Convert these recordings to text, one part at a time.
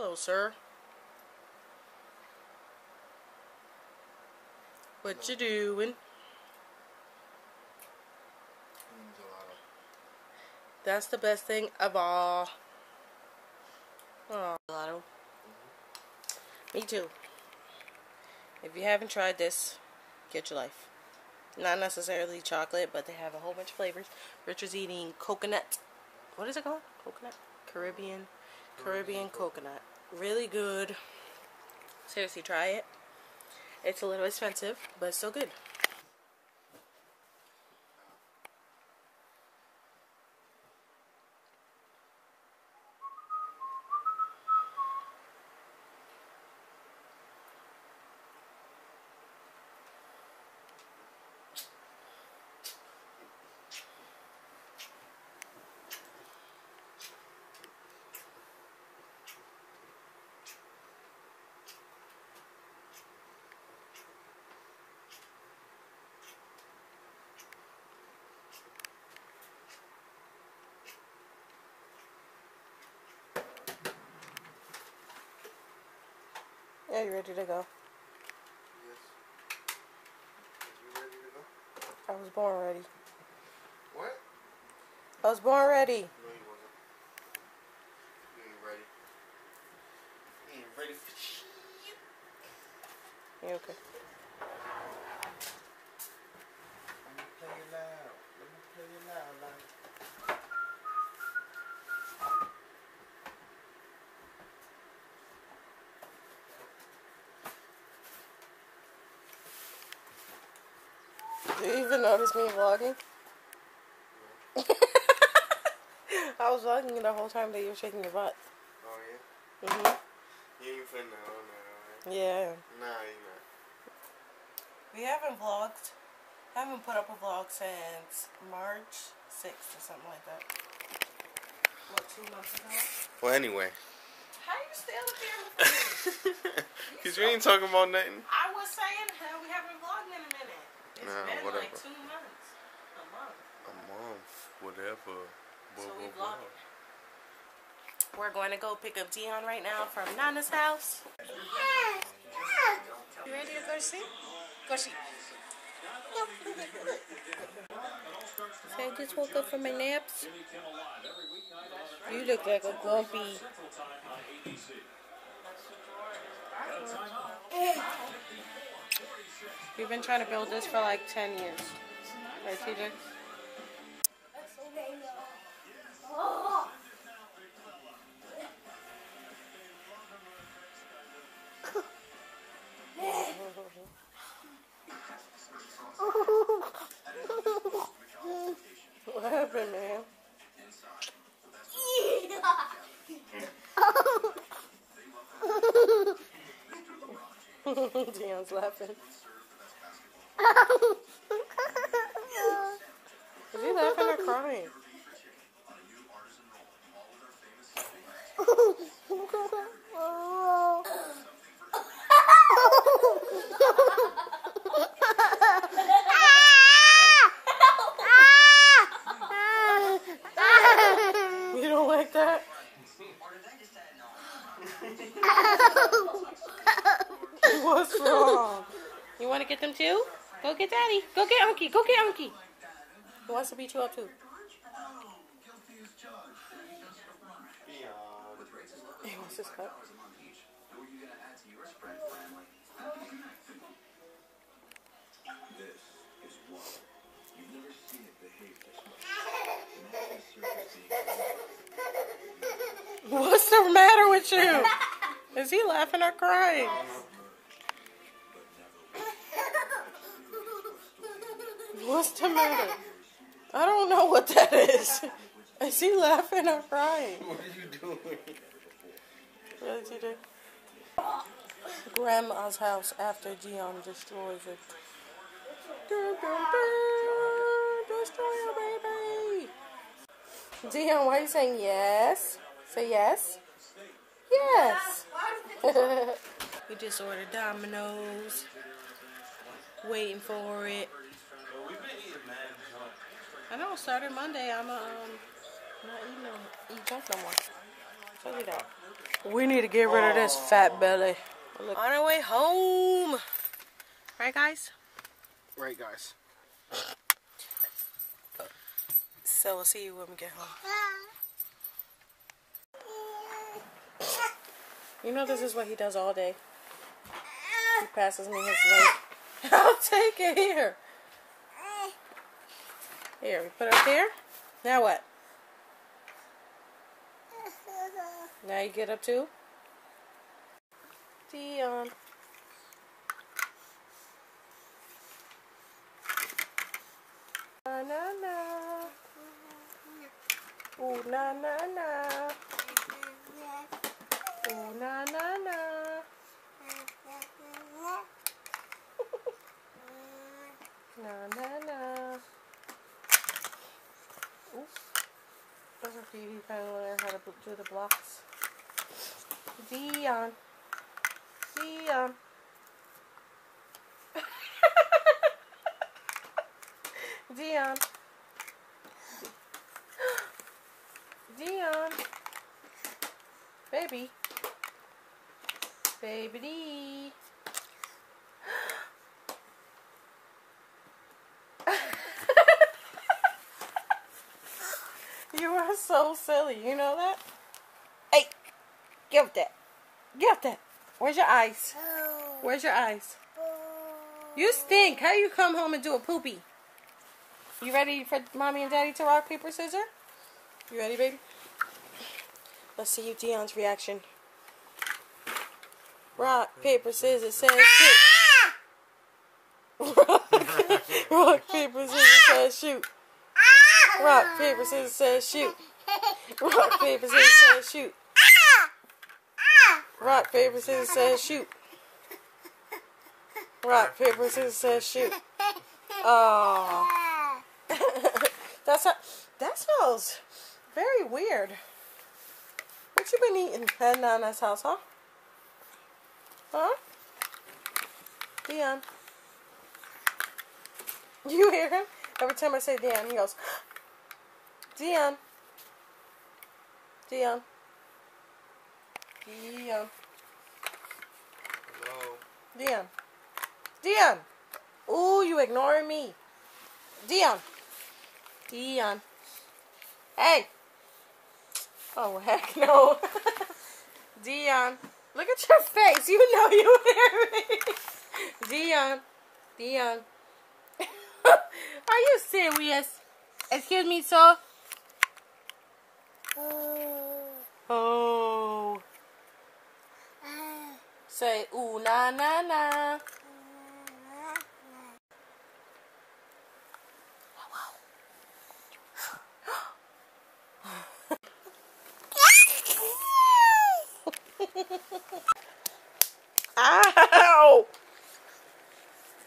Hello, sir. What you doing? That's the best thing of all. Oh, gelato. Me too. If you haven't tried this, get your life. Not necessarily chocolate, but they have a whole bunch of flavors. Richard's eating coconut. What is it called? Coconut? Caribbean coconut. Really good. Seriously, try it. It's a little expensive, but it's still good. Yeah, you ready to go? Yes. You ready to go? I was born ready. What? I was born ready. No, you wasn't. You ain't ready. You ain't ready for shit. You okay? Let me play it loud. Let me play it loud, like. Do you even notice me vlogging? I was vlogging the whole time that you were shaking your butt. Oh, yeah? Mhm. You ain't putting that on there, alright? Yeah. Nah, you not. We haven't vlogged. Haven't put up a vlog since March 6th or something like that. What, 2 months ago? Well, anyway. How you still here? Because you ain't talking about nothing. I was saying we haven't vlogged in a minute. It's been whatever. like 2 months. A month. A month. Whatever. So we vlogged. We're going to go pick up Dion right now from Nana's house. You ready to go to sleep? Go to sleep. So I just woke up from my naps. You look like a grumpy. We've been trying to build this for like 10 years. Right, TJ? What happened, man? Dion's laughing. Is he laughing or crying? You don't like that? What's wrong? You want to get them too? Go get Daddy. Go get Unky. Go get Unky. He wants to beat you up too. He wants his cup. What's the matter with you? Is he laughing or crying? What's the matter? I don't know what that is. Is he laughing or crying? What are you doing? Really, TJ? Grandma's house after Dion destroys it. Destroy baby. Dion, why are you saying yes? Say yes. Yes. We just ordered Domino's. Waiting for it. I know, started Monday. I'm not eating junk no more. Told you that. We need to get rid of this fat belly. On our way home. Right, guys? Right, guys. So we'll see you when we get home. You know this is what he does all day. He passes me his leg. I'll take it here. Here, we put it up there. Now what? Now you get up too? Dion. Na na na. Ooh na na na. Ooh na na na. Na na na. Ooh. Those are for you. You kind of learn how to do the blocks. Dion. Dion. Dion. Dion. Baby. Baby D. You are so silly. You know that? Hey, give that. Give that. Where's your eyes? Where's your eyes? You stink. How you come home and do a poopy? You ready for mommy and daddy to rock, paper, scissors? You ready, baby? Let's see you, Dion's reaction. Rock, paper, scissors, says shoot. Rock, paper, scissors, says shoot. Rock, paper, scissors, says shoot. Rock, paper, scissors, says shoot. Rock, paper, scissors, says shoot. Rock, paper, scissors, says shoot. Oh. That smells very weird. What you been eating at Nana's house, huh? Huh? Dion. You hear him? Every time I say Dion, he goes, Dion. Dion. Dion. Hello. Dion. Dion. Ooh, you ignoring me. Dion. Dion. Hey. Oh, heck no. Dion. Look at your face. You know you hear me. Dion. Dion. Are you serious? Excuse me, sir? Oh. Say, ooh, na, na, na. Ow!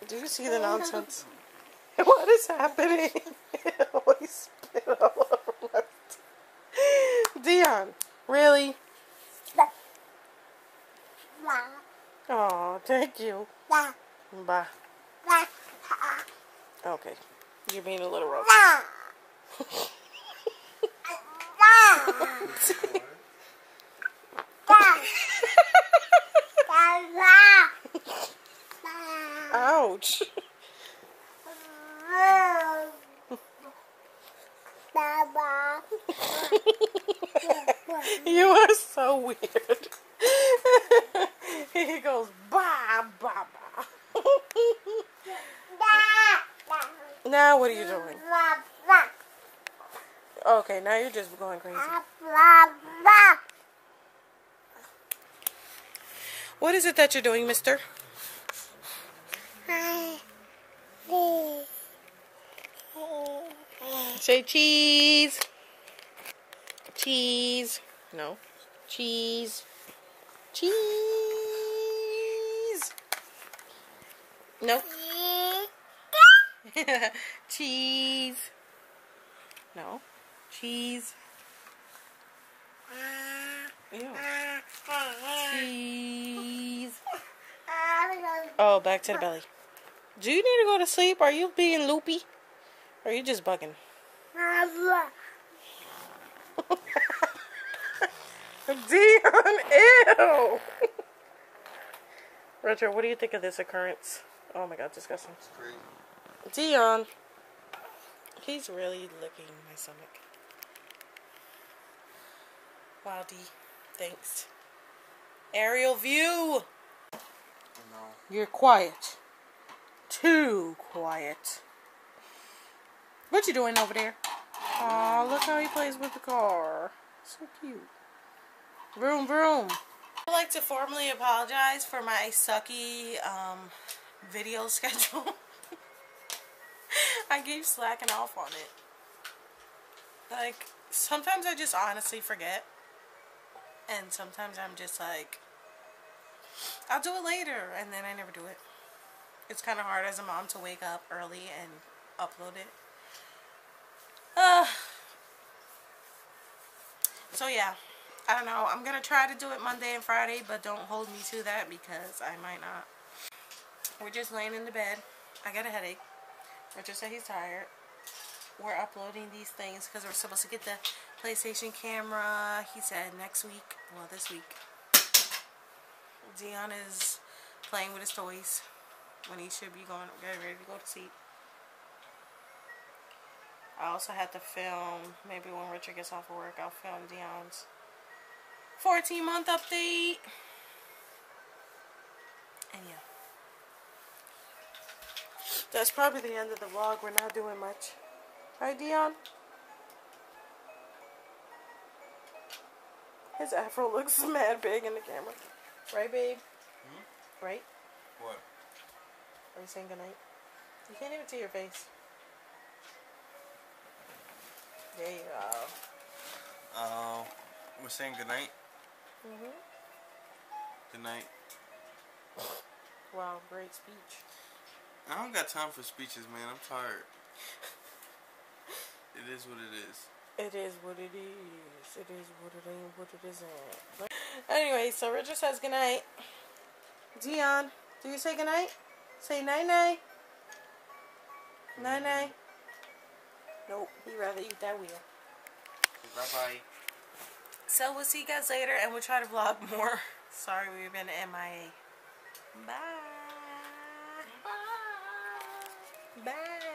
Do you see the nonsense? What is happening? He spit all over us. Dion, really? Oh, thank you. Bye. Okay, you're being a little rough. Ouch. You are so weird. He goes, bah, bah, bah. Now what are you doing? Okay, now you're just going crazy. What is it that you're doing, mister? Say cheese. Cheese. No. Cheese. Cheese. No. Cheese. No. Cheese. Ew. Cheese. Oh, back to the belly. Do you need to go to sleep? Are you being loopy? Or are you just bugging? Dion, ew! Richard, what do you think of this occurrence? Oh my god, disgusting. It's crazy. Dion. He's really licking my stomach. Wow, D. Thanks. Aerial view! No. You're quiet. Too quiet. What you doing over there? Aw, look how he plays with the car. So cute. Vroom, vroom. I'd like to formally apologize for my sucky video schedule. I keep slacking off on it. Like, sometimes I just honestly forget. And sometimes I'm just like, I'll do it later. And then I never do it. It's kind of hard as a mom to wake up early and upload it. So yeah, I don't know. I'm going to try to do it Monday and Friday, but don't hold me to that because I might not. We're just laying in the bed. I got a headache. Richard said he's tired. We're uploading these things because we're supposed to get the PlayStation camera. He said next week. Well, this week. Dion is playing with his toys when he should be getting ready to go to sleep. I also had to film, maybe when Richard gets off of work, I'll film Dion's 14-month update. And yeah. That's probably the end of the vlog. We're not doing much. Right, Dion? His afro looks mad big in the camera. Right, babe? Hmm? Right? What? Are you saying goodnight? You can't even see your face. There you go. We're saying goodnight? Mm-hmm. Goodnight. Wow, great speech. I don't got time for speeches, man. I'm tired. It is what it is. It is what it is. It is what it ain't, what it isn't. Anyway, so Richard says goodnight. Dion, do you say goodnight? Say night-night. Night-night. Nope, he'd rather eat that wheel. Bye-bye. So we'll see you guys later, and we'll try to vlog more. Sorry we've been MIA. Bye. Bye. Bye.